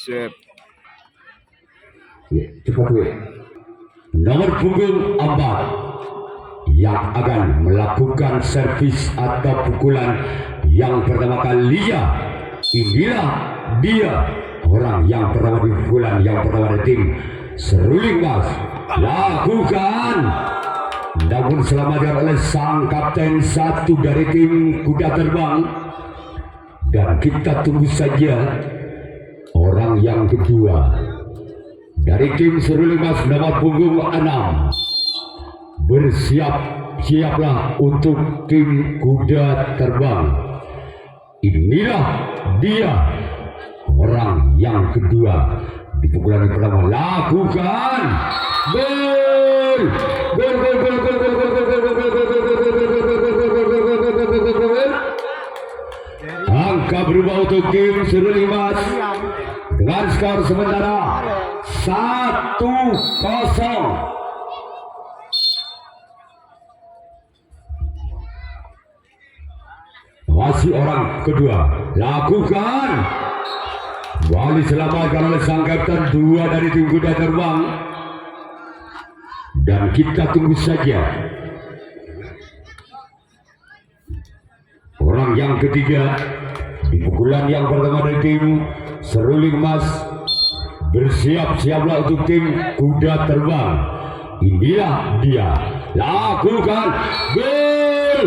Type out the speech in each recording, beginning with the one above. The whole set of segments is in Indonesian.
Sip. Ya, cepat we. Nomor punggung 4 yang akan melakukan servis atau pukulan yang pertama kalinya. Inilah dia orang yang pertama di pukulan yang pertama dari tim Seruling Mas. Lakukan. Namun selamatkan oleh sang kapten satu dari tim Kuda Terbang. Dan kita tunggu saja orang yang kedua dari tim Seruling Mas nomor punggung 6. Bersiap-siaplah untuk tim Kuda Terbang. Inilah dia orang yang kedua di pukulan yang pertama. Lakukan. Gol. Gol, gol, gol, gol, gol, gol, gol, gol, gol, gol. Angka berubah untuk tim Seruling Mas dengan skor sementara 1-0. Masih orang kedua. Lakukan. Wali selamatkan oleh sang kapten 2 dari tim Kuda Terbang. Dan kita tunggu saja orang yang ketiga di pukulan yang pertama dari tim Seruling Mas. Bersiap-siaplah untuk tim Kuda Terbang. Inilah dia. Lakukan. Gol.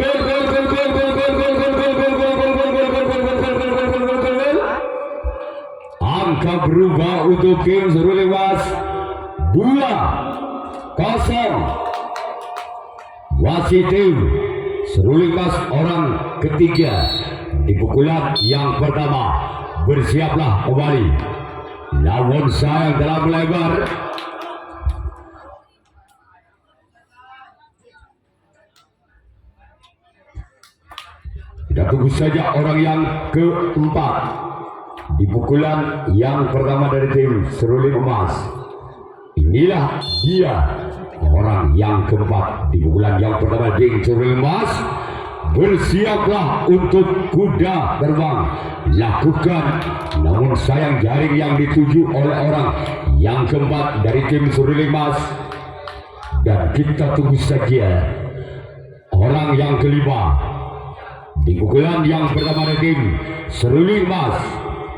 Gol, gol, gol, gol, gol, gol, gol, gol, gol, gol, gol, gol, gol, gol, gol, gol, gol. Angka berubah untuk tim Seruling Mas 2-0. Wasit tim Seruling Mas orang ketiga di pukulan yang pertama. Bersiaplah kembali. Namun sayang telah melebar. Kita tunggu saja orang yang keempat di pukulan yang pertama dari tim Seruling Emas. Inilah dia orang yang keempat di pukulan yang pertama tim Seruling Emas. Bersiaplah untuk Kuda Terbang. Lakukan. Namun sayang jaring yang dituju oleh orang yang keempat dari tim Seruling Emas. Dan kita tunggu saja orang yang kelima di pukulan yang pertama dari tim Seruling Mas.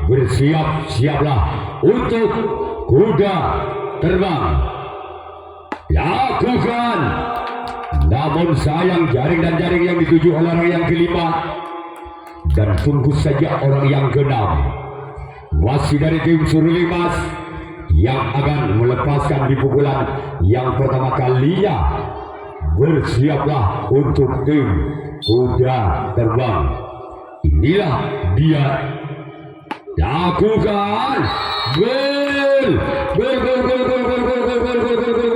Bersiap-siaplah untuk Kuda Terbang. Lakukan. Namun sayang jaring dan jaring yang dituju oleh orang yang kelima. Dan tunggu saja orang yang keenam. Masih dari tim Seruling Mas yang akan melepaskan di pukulan yang pertama kalinya. Bersiaplah untuk tim Kuda Terbang. Inilah dia. Lakukan. Gol. Gol, gol, gol, gol, gol, gol, gol, gol, gol, gol, gol,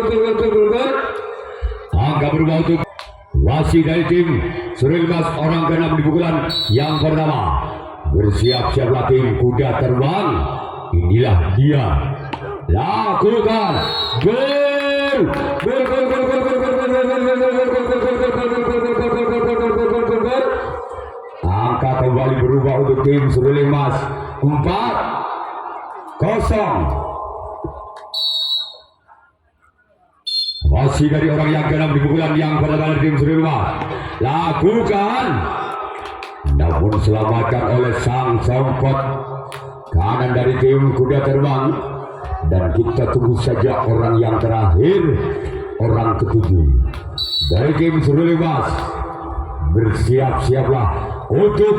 gol, gol, gol. Angka berubah untuk wasit dari tim Seruling Mas orang ke-6 di pukulan yang pertama. Bersiap-siaplah tim Kuda Terbang. Inilah dia. Lakukan. Gol. Gol, gol, gol, gol, gol, gol, gol, gol, gol. Angka kembali berubah untuk tim Seruling Mas 4-0. Masih dari orang yang ke-6 di pukulan yang pertama dari tim Seruling Mas. Lakukan. Namun selamatkan oleh sang sompot kanan dari tim Kuda Terbang. Dan kita tunggu saja orang yang terakhir, orang ketujuh dari tim Seruling Mas. Bersiap-siaplah untuk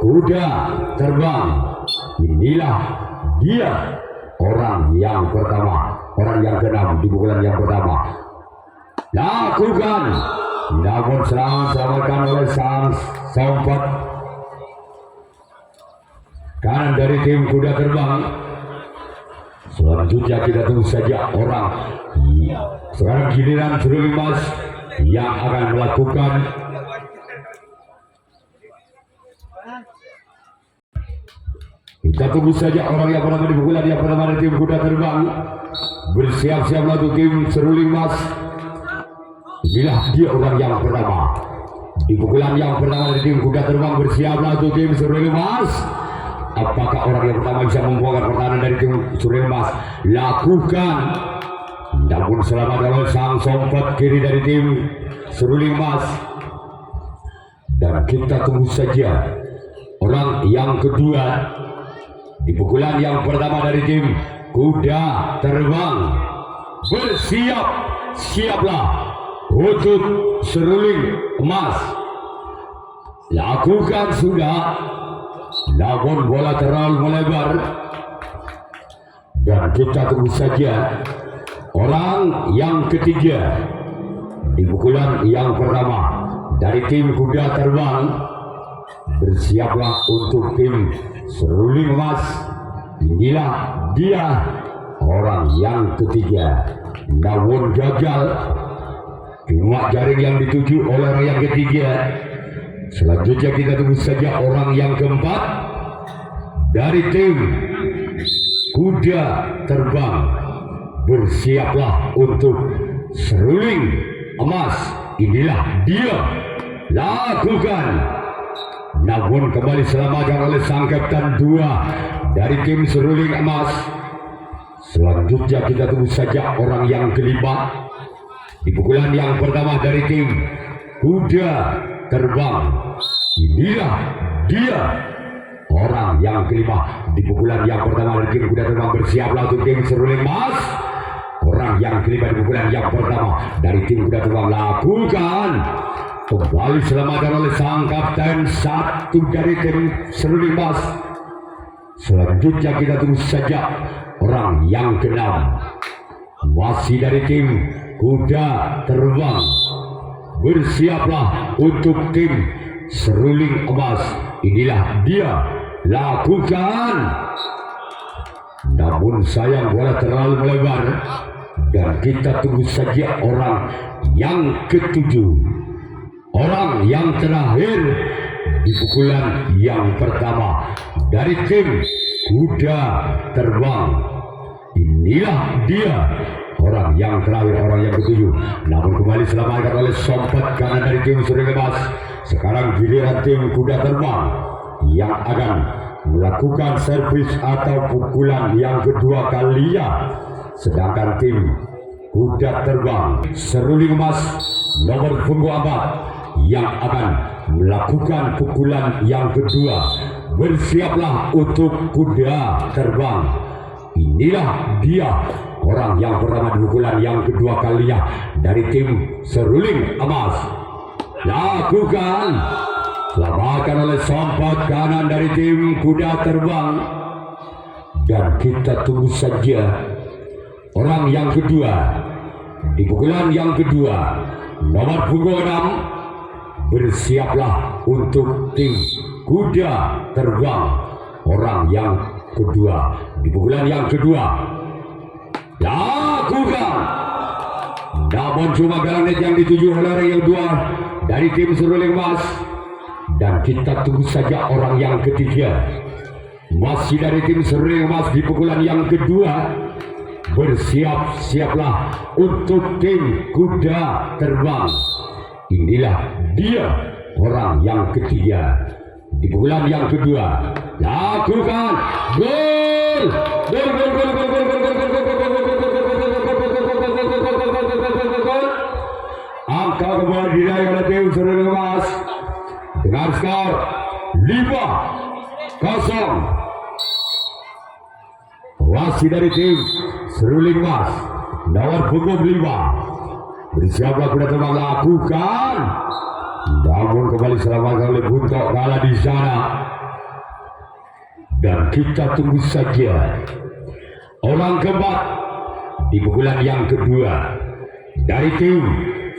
Kuda Terbang. Inilah dia orang yang pertama, orang yang ke-6 di pukulan yang pertama. Lakukan. Namun selamatkan oleh sang sompot kanan dari tim Kuda Terbang. Selanjutnya kita tunggu saja orang. Sekarang giliran Seruling Mas yang akan melakukan Kita tunggu saja orang yang pertama di pukulan yang pertama dari tim Kuda Terbang. Bersiap-siaplah untuk tim Seruling Mas Inilah dia orang yang pertama. Di pukulan yang pertama dari tim kuda terbang, bersiaplah untuk tim Seruling Emas. Apakah orang yang pertama bisa membuahkan pertahanan dari tim Seruling Emas? Lakukan. Namun selamat oleh sang sompat kiri dari tim Seruling Emas. Dan kita tunggu saja orang yang kedua. Di pukulan yang pertama dari tim kuda terbang, bersiap, siaplah untuk Seruling Emas. Lakukan sudah, namun bola terlalu melebar. Dan kita tunggu saja orang yang ketiga. Di pukulan yang pertama dari tim kuda terbang, bersiaplah untuk tim Seruling Emas. Inilah dia orang yang ketiga, namun gagal. Cuma jaring yang dituju oleh orang yang ketiga. Selanjutnya kita tunggu saja orang yang keempat dari tim kuda terbang. Bersiaplah untuk Seruling Emas. Inilah dia. Lakukan. Namun kembali selamatkan oleh sang kapten 2 dari tim Seruling Emas. Selanjutnya kita tunggu saja orang yang kelima. Di pukulan yang pertama dari tim kuda terbang, inilah dia orang yang kelima. Di pukulan yang pertama dari tim kuda terbang, bersiaplah untuk tim Seruling Emas. Orang yang kelima di pukulan yang pertama dari tim kuda terbang. Lakukan. Kembali selamatkan oleh sang kapten 1 dari tim Seruling Emas. Selanjutnya kita tunggu saja orang yang keenam, masih dari tim kuda terbang. Bersiaplah untuk tim Seruling Emas. Inilah dia. Lakukan. Namun sayang bola terlalu melebar. Dan kita tunggu saja orang yang ketujuh, orang yang terakhir di pukulan yang pertama dari tim kuda terbang. Inilah dia orang yang terakhir, orang yang ketujuh. Namun kembali selamatkan oleh sompat kanan dari tim Seruling Emas. Sekarang giliran tim kuda terbang yang akan melakukan servis atau pukulan yang kedua kalinya. Sedangkan tim kuda terbang Seruling Emas nomor punggung 4 yang akan melakukan pukulan yang kedua. Bersiaplah untuk kuda terbang. Inilah dia orang yang pertama di pukulan yang kedua kalinya dari tim Seruling Emas. Lakukan. Selamatkan oleh sompat kanan dari tim kuda terbang. Dan kita tunggu saja orang yang kedua di pukulan yang kedua nomor punggung 6. Bersiaplah untuk tim kuda terbang. Orang yang kedua di pukulan yang kedua. Lakukan. Namun cuma galanet yang dituju oleh orang yang kedua dari tim Seruling Emas. Dan kita tunggu saja orang yang ketiga, masih dari tim Seruling Emas di pukulan yang kedua. Bersiap-siaplah untuk tim kuda terbang. Inilah dia orang yang ketiga di pukulan yang kedua. Lakukan. Gol. Gol, gol, gol, gol, gol, gol, gol, gol. Angka kembali diraih oleh tim Seruling Emas dengan skor 5-0. Wasit dari tim Seruling Emas nomor punggung 5. Bersiaplah kuda terbang. Lakukan. Namun kembali selamatkan oleh Buntok kalah di sana. Dan kita tunggu saja orang keempat di pukulan yang kedua dari tim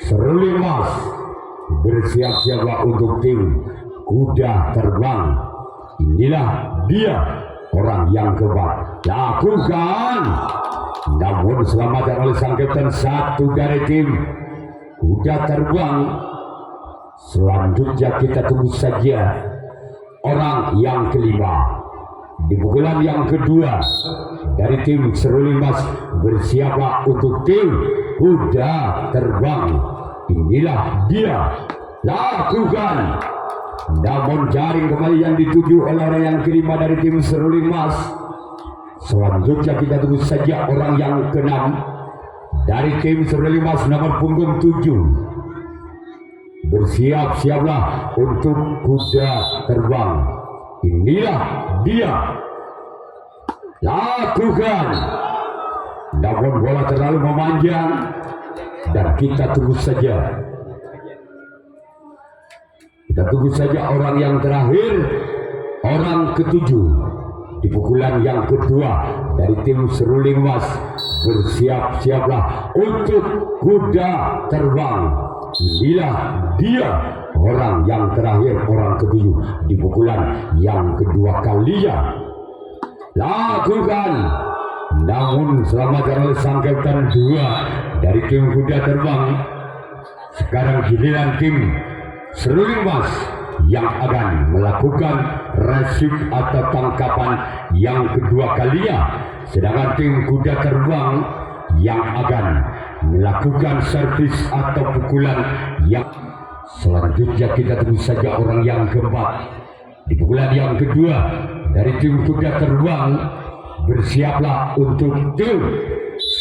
Seruling Emas. Bersiap-siaplah untuk tim kuda terbang. Inilah dia orang yang keempat. Lakukan. Namun selamatkan oleh sang kapten 1 dari tim kuda terbang. Selanjutnya kita tunggu saja orang yang kelima di pukulan yang kedua dari tim Seruling Emas. Bersiaplah untuk tim kuda terbang. Inilah dia. Lakukan. Namun jaring kembali yang dituju oleh orang yang kelima dari tim Seruling Emas. Selanjutnya kita tunggu saja orang yang keenam dari tim Seruling Emas nomor punggung 7. Bersiap-siaplah untuk kuda terbang. Inilah dia. Lakukan. Namun bola terlalu memanjang dan kita tunggu saja. Kita tunggu saja orang yang terakhir, orang ketujuh di pukulan yang kedua dari tim Seruling Emas. Bersiap-siaplah untuk kuda terbang. Inilah dia orang yang terakhir, orang ketujuh di pukulan yang kedua kalinya. Lakukan. Namun selamatkan oleh sang kapten 2 dari tim kuda terbang. Sekarang giliran tim Seruling Emas yang akan melakukan resip atau tangkapan yang kedua kalinya, sedangkan tim kuda terbang yang akan melakukan servis atau pukulan yang selanjutnya. Kita tunggu saja orang yang keempat di pukulan yang kedua dari tim kuda terbang. Bersiaplah untuk tim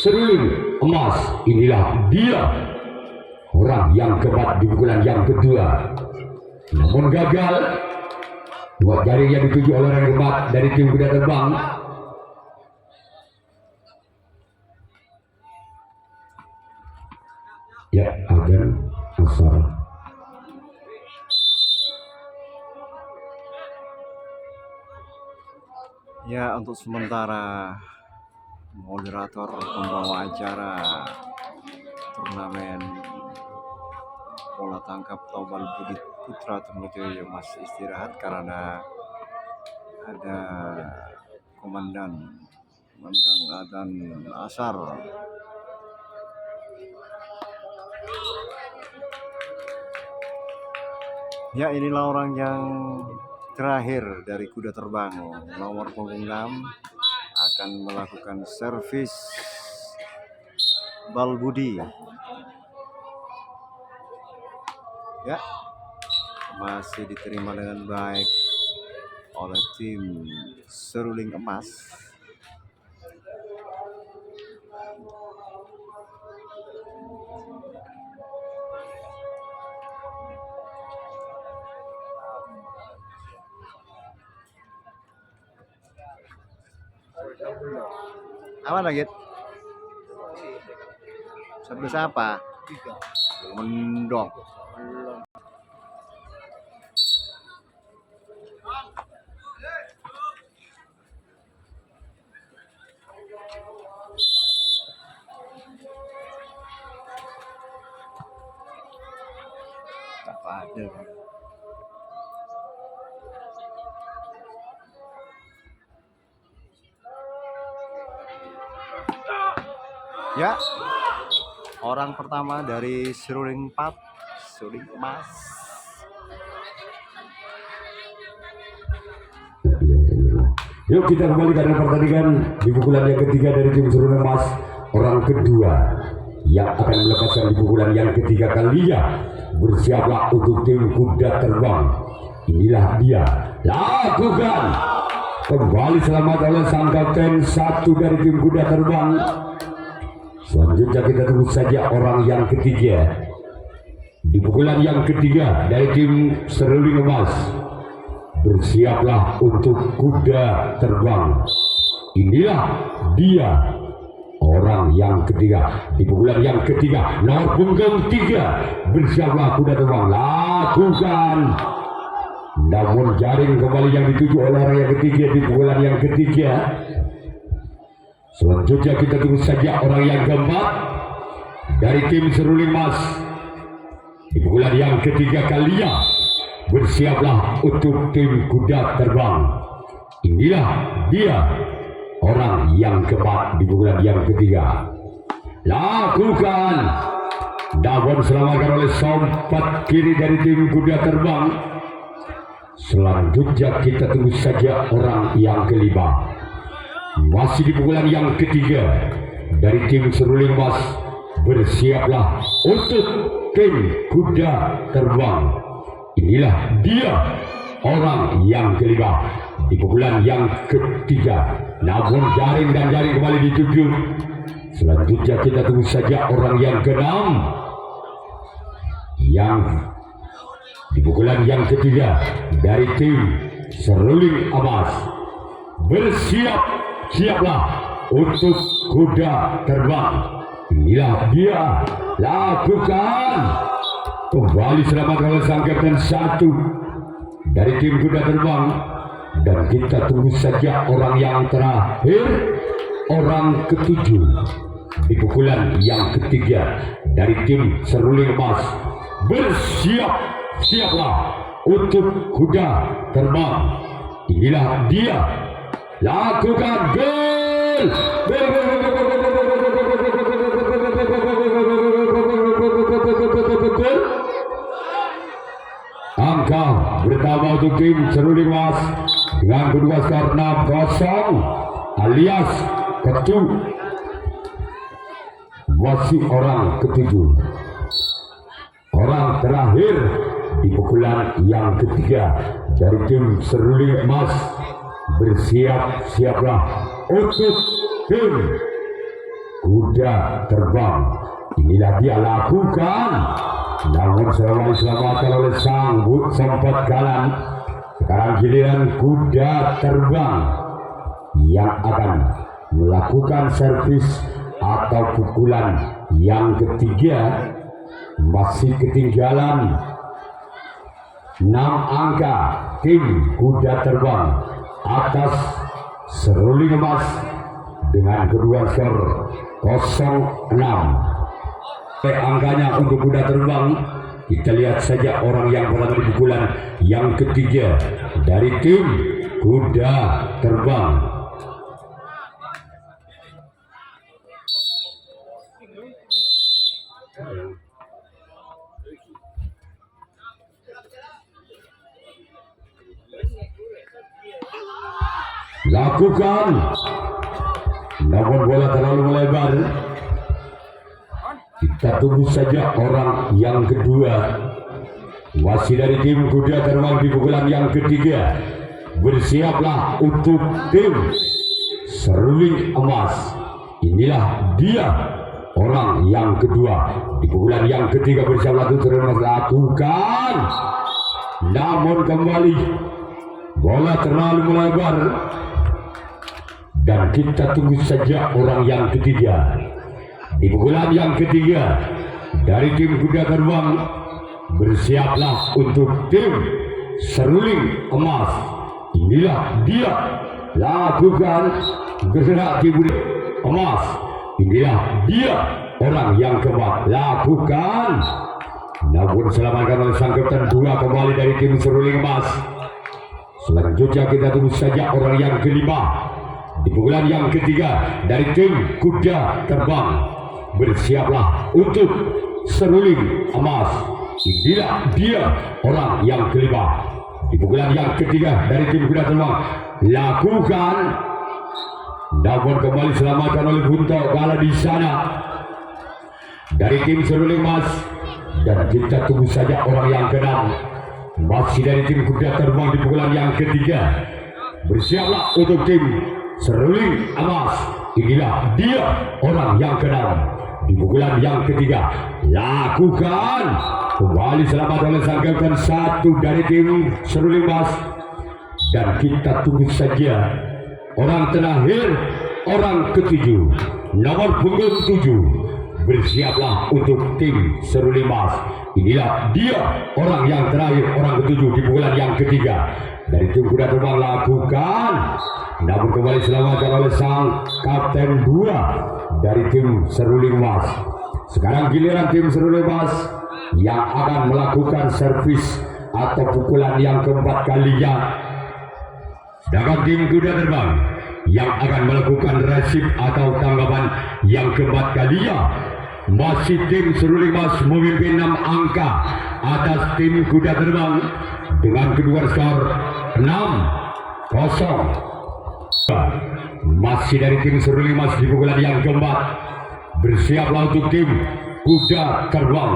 Seruling Emas. Inilah dia orang yang keempat di pukulan yang kedua. Namun gagal. Dua jaring yang dituju oleh orang keempat dari tim kuda terbang. Ya, agen asal. Ya, untuk sementara moderator pembawa acara turnamen bola tangkap Tobal Budi Putra Tunggujoyo masih istirahat karena ada komandan adzan asar. Ya, inilah orang yang terakhir dari kuda terbang nomor punggung 6 akan melakukan servis bal budi. Ya, masih diterima dengan baik oleh tim Seruling Emas. Apa lagi? Sebelum apa? Mendong. Tak ada. Ya, orang pertama dari Seruling 4, Seruling Emas. Yuk kita kembali karena pertandingan di pukulan yang ketiga dari tim Seruling Emas. Orang kedua yang akan melepaskan di pukulan yang ketiga kalinya. Bersiaplah untuk tim kuda terbang. Inilah dia. Lakukan. Kembali selamat oleh sang kapten 1 dari tim kuda terbang. Selanjutnya kita tunggu saja orang yang ketiga di pukulan yang ketiga dari tim Seruling Emas. Bersiaplah untuk kuda terbang. Inilah dia orang yang ketiga di pukulan yang ketiga nomor punggung 3. Bersiaplah kuda terbang. Lakukan. Namun jaring kembali yang dituju oleh orang yang ketiga di pukulan yang ketiga. Selanjutnya kita tunggu saja orang yang keempat dari tim Seruling Emas di pukulan yang ketiga kalinya. Bersiaplah untuk tim kuda terbang. Inilah dia orang yang keempat di pukulan yang ketiga. Lakukan. Namun selamatkan oleh sompat kiri dari tim kuda terbang. Selanjutnya kita tunggu saja orang yang kelima. Masih di pukulan yang ketiga dari tim Seruling Emas. bersiaplah untuk tim kuda terbang. Inilah dia orang yang kelima di pukulan yang ketiga. Namun jaring dan jaring kembali dituju. Selanjutnya kita tunggu saja orang yang keenam yang di pukulan yang ketiga dari tim Seruling Emas. Siaplah untuk kuda terbang. Inilah dia, lakukan. Kembali selamat oleh sang kapten satu dari tim kuda terbang. Dan kita tunggu saja orang yang terakhir, orang ketujuh di pukulan yang ketiga dari tim Seruling Emas. Siaplah untuk kuda terbang. Inilah dia, lakukan. Gol. Angka bertambah untuk tim Seruling Emas dengan kedua skor 6-0 alias ketu masih orang ketujuh, orang terakhir di pukulan yang ketiga dari tim Seruling Emas. Bersiaplah untuk tim kuda terbang. Inilah dia, lakukan. Namun selama diselamatkan oleh sang sempat kalah. Sekarang giliran kuda terbang yang akan melakukan servis atau pukulan yang ketiga. Masih ketinggalan 6 angka tim kuda terbang atas Seruling Emas dengan kedua skor 0-6. Angkanya untuk kuda terbang, kita lihat saja orang yang pertama di pukulan yang ketiga dari tim kuda terbang. Lakukan. Namun bola terlalu melebar. Kita tunggu saja orang yang kedua. Masih dari tim kuda terbang di pukulan yang ketiga. Bersiaplah untuk tim Seruling Emas. Inilah dia orang yang kedua di pukulan yang ketiga. Bersiaplah untuk Seruling Emas, lakukan. Namun kembali bola terlalu melebar. Dan kita tunggu saja orang yang ketiga di pukulan yang ketiga dari tim kuda terbang. Bersiaplah untuk tim Seruling Emas. Inilah dia, lakukan. Gerak tim kuda emas. Inilah dia orang yang keempat, lakukan. Namun selamatkan oleh sang kapten dua kembali dari tim Seruling Emas. Selanjutnya kita tunggu saja orang yang kelima di pukulan yang ketiga dari tim kuda terbang. Bersiaplah untuk Seruling Emas. Inilah dia orang yang kelima di pukulan yang ketiga dari tim kuda terbang. Lakukan. Namun kembali selamatkan oleh Bunto kalah di sana dari tim Seruling Emas. Dan kita tunggu saja orang yang keenam masih dari tim kuda terbang di pukulan yang ketiga. Bersiaplah untuk tim Seruling Emas. Inilah dia orang yang keenam di pukulan yang ketiga. Lakukan. Kembali selamat oleh sang kapten satu dari tim Seruling Emas. Dan kita tunggu saja orang terakhir, orang ketujuh, nomor punggung 7. Bersiaplah untuk tim Seruling Emas. Inilah dia orang yang terakhir, orang ketujuh di pukulan yang ketiga dari tim kuda terbang. Lakukan. Namun kembali selamatkan oleh sang kapten 2 dari tim Seruling Emas. Sekarang giliran tim Seruling Emas yang akan melakukan servis atau pukulan yang keempat kalinya. Sedangkan tim kuda terbang yang akan melakukan resip atau tanggapan yang keempat kalinya. Masih tim Seruling Emas memimpin 6 angka atas tim kuda terbang dengan kedua skor 6-0. Masih dari tim Seruling Emas di pukulan yang keempat. Bersiaplah untuk tim kuda terbang.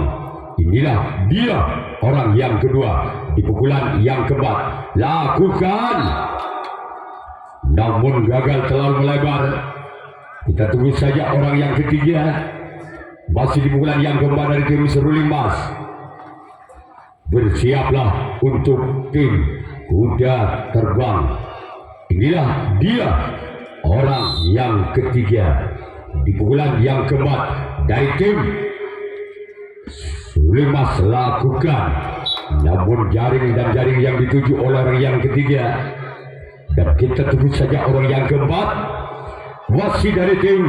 Inilah dia orang yang kedua. Di pukulan yang keempat, lakukan. Namun gagal terlalu melebar. Kita tunggu saja orang yang ketiga. Masih di pukulan yang keempat dari tim Seruling Mas. Bersiaplah untuk tim kuda terbang. Inilah dia orang yang ketiga. Di pukulan yang keempat dari tim Seruling Mas, lakukan. Namun jaring yang dituju oleh orang yang ketiga. Dan kita tunggu saja orang yang keempat. Masih dari tim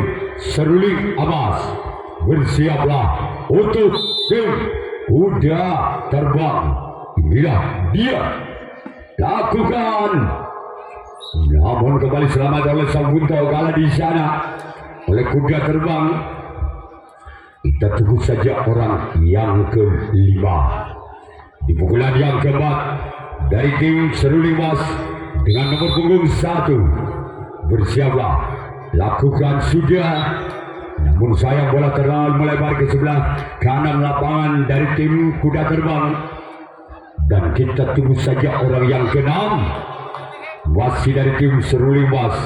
Seruling Mas. Bersiaplah untuk tim kuda terbang. Inilah dia, lakukan. Namun kembali selamat oleh sang bunta kalah di sana oleh kuda terbang. Kita tunggu saja orang yang kelima. Di pukulan yang keempat dari tim Seruling Mas dengan nomor punggung 1. Bersiaplah, lakukan sudah. Namun sayang bola terlalu melebar ke sebelah kanan lapangan dari tim kuda terbang. Dan kita tunggu saja orang yang keenam. Masih dari tim Seruling Mas.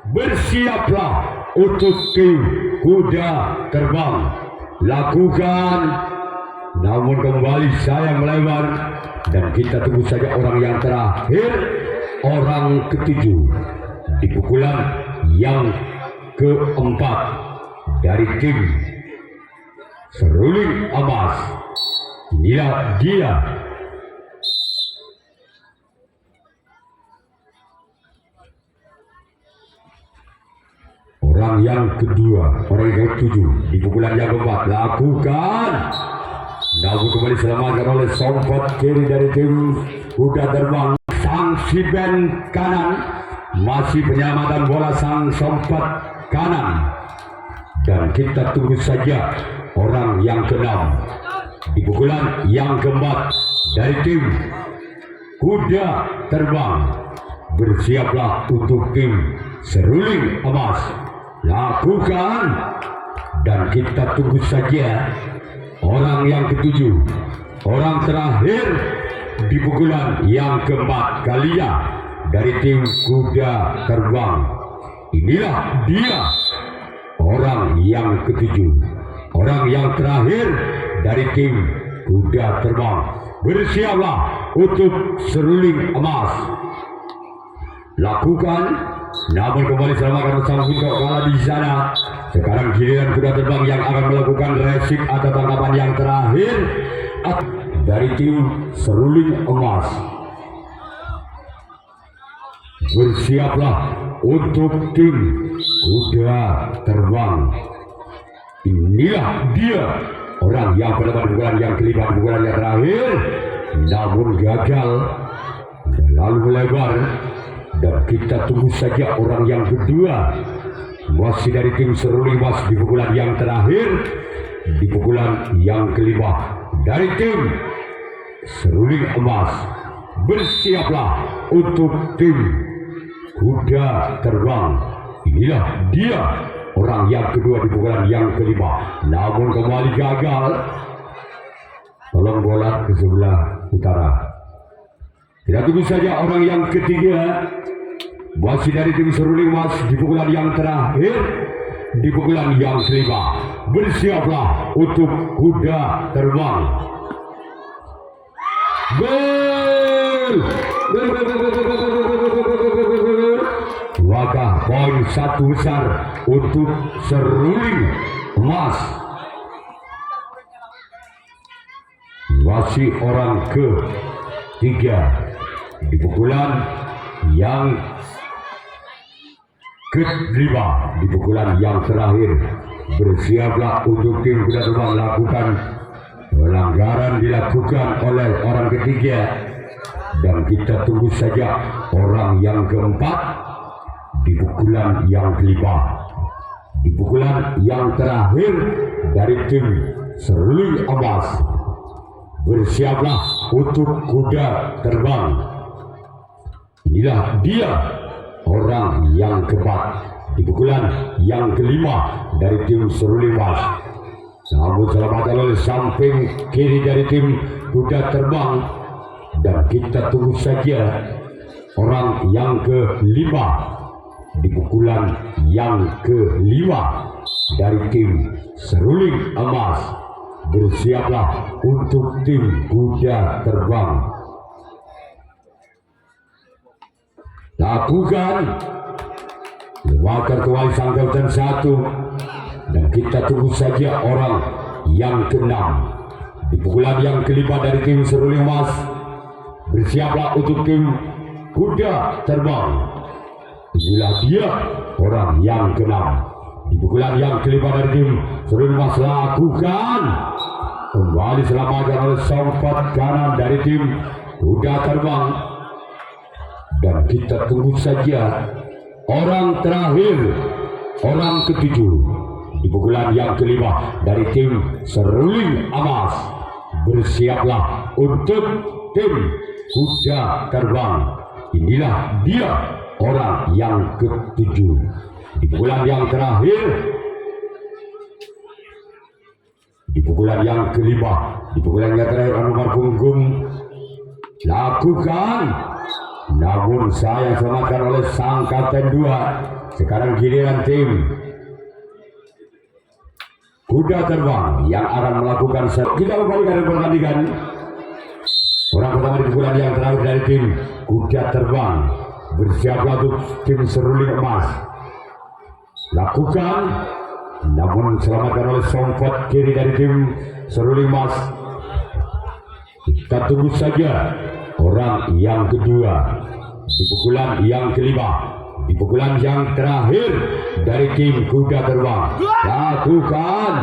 Bersiaplah untuk tim kuda terbang. Lakukan. Namun kembali sayang melebar. Dan kita tunggu saja orang yang terakhir, orang ketujuh. Di pukulan yang keempat dari tim Seruling Mas. Inilah dia, orang yang kedua, orang yang ketujuh. Di pukulan yang keempat, lakukan. Namun kembali selamatkan oleh sompat kiri dari tim kuda terbang. Sang siben kanan, masih penyelamatan bola sang sompat kanan. Dan kita tunggu saja orang yang keenam. Di pukulan yang keempat dari tim kuda terbang. Bersiaplah untuk tim Seruling Mas. Lakukan. Dan kita tunggu saja orang yang ketujuh, orang terakhir di pukulan yang keempat, Kalia dari tim kuda terbang. Inilah dia, orang yang ketujuh, orang yang terakhir dari tim kuda terbang. Bersiaplah untuk Seruling Emas. Lakukan. Namun kembali selamatkan sang buntok kalah di sana. Sekarang giliran kuda terbang yang akan melakukan resip atau tangkapan yang terakhir dari tim Seruling Emas. Bersiaplah untuk tim kuda terbang. Inilah dia, orang yang berdepan di bulan yang kelima, di bulan yang terakhir, namun gagal dan lalu melebar. Dan kita tunggu saja orang yang kedua, masih dari tim Seruling Emas di pukulan yang terakhir, di pukulan yang kelima dari tim Seruling Emas. Bersiaplah untuk tim kuda terbang. Inilah dia, orang yang kedua di pukulan yang kelima, namun kembali gagal. Tolong bola ke sebelah utara. Kita tunggu saja orang yang ketiga, masih dari tim Seruling Emas di pukulan yang terakhir, di pukulan yang kelima. Bersiaplah untuk kuda terbang. Gol! Maka poin satu besar untuk Seruling Emas. Masih orang ketiga di pukulan yang kelima, di pukulan yang terakhir. Bersiaplah untuk tim kuda terbang. Lakukan. Pelanggaran dilakukan oleh orang ketiga. Dan kita tunggu saja orang yang keempat di pukulan yang kelima, di pukulan yang terakhir dari tim Seruling Emas. Bersiaplah untuk kuda terbang. Inilah dia, orang yang keempat di pukulan yang kelima dari tim Seruling Emas. Sambut selamatkan oleh samping kiri dari tim Kuda Terbang, dan kita tunggu saja orang yang kelima di pukulan yang kelima dari tim Seruling Emas. Bersiaplah untuk tim Kuda Terbang. Lakukan lemahkan kembali sangkautan satu, dan kita tunggu saja orang yang keenam di pukulan yang kelima dari tim Seruling Emas. Bersiaplah untuk tim Kuda Terbang. Inilah dia orang yang keenam di pukulan yang kelima dari tim Seruling Emas. Lakukan kembali selamatkan oleh sompat kanan dari tim Kuda Terbang, dan kita tunggu saja orang terakhir, orang ketujuh di pukulan yang kelima dari tim Seruling Emas. Bersiaplah untuk tim Kuda Terbang. Inilah dia orang yang ketujuh di pukulan yang terakhir, di pukulan yang kelima, di pukulan yang terakhir nomor punggung. Lakukan, namun saya selamatkan oleh sang kapten 2. Sekarang giliran tim Kuda Terbang yang akan melakukan kita kembalikan pertandingan. Orang pertama di pukulan yang terakhir dari tim Kuda Terbang. Bersiaplah untuk tim Seruling Emas. Lakukan, namun selamatkan oleh sompat kiri dari tim Seruling Emas. Kita tunggu saja orang yang kedua di pukulan yang kelima, di pukulan yang terakhir dari tim Kuda Terbang. Lakukan,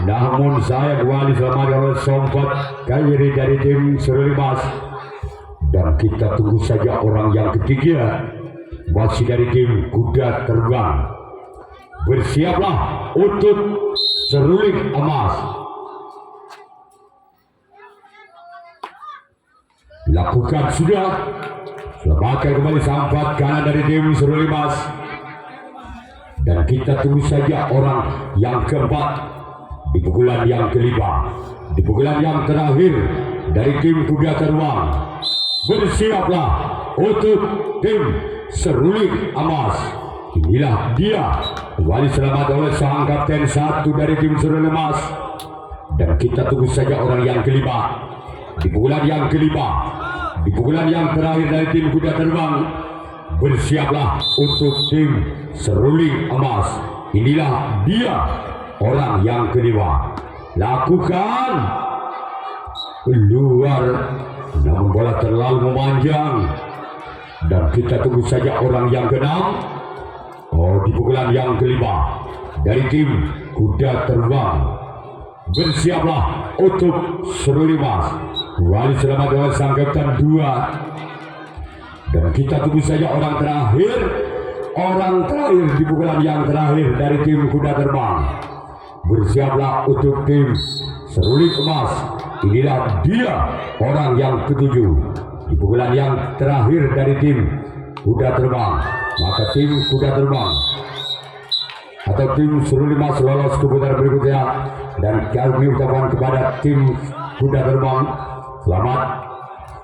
namun saya kembali selamatkan oleh sompat kiri dari tim Seruling Emas. Dan kita tunggu saja orang yang ketiga, masih dari tim Kuda Terbang. Bersiaplah untuk Seruling Emas. Lakukan sudah. Selamatkan kembali sampat kanan dari tim Seruling Emas. Dan kita tunggu saja orang yang keempat di pukulan yang kelima, di pukulan yang terakhir dari tim Kuda Terbang. Bersiaplah untuk tim Seruling Emas. Inilah dia, kembali selamat oleh sang kapten 1 dari tim Seruling Emas. Dan kita tunggu saja orang yang kelima di pukulan yang kelima, di pukulan yang terakhir dari tim Kuda Terbang. Bersiaplah untuk tim Seruling Emas. Inilah dia orang yang kelima. Lakukan, keluar, namun bola terlalu memanjang. Dan kita tunggu saja orang yang keenam. Di pukulan yang kelima dari tim Kuda Terbang. Bersiaplah untuk Seruling Emas. Kembali selamat oleh sang kapten 2. Dan kita tunggu saja orang terakhir di pukulan yang terakhir dari tim Kuda Terbang. Bersiaplah untuk tim Seruling Emas. Inilah dia orang yang ketujuh di pukulan yang terakhir dari tim Kuda Terbang. Maka tim Kuda Terbang atau tim Seruling Emas lolos ke putaran berikutnya. Dan kami ucapkan kepada tim Kuda Terbang selamat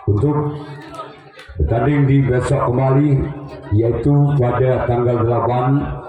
untuk bertanding di besok kembali, yaitu pada tanggal 8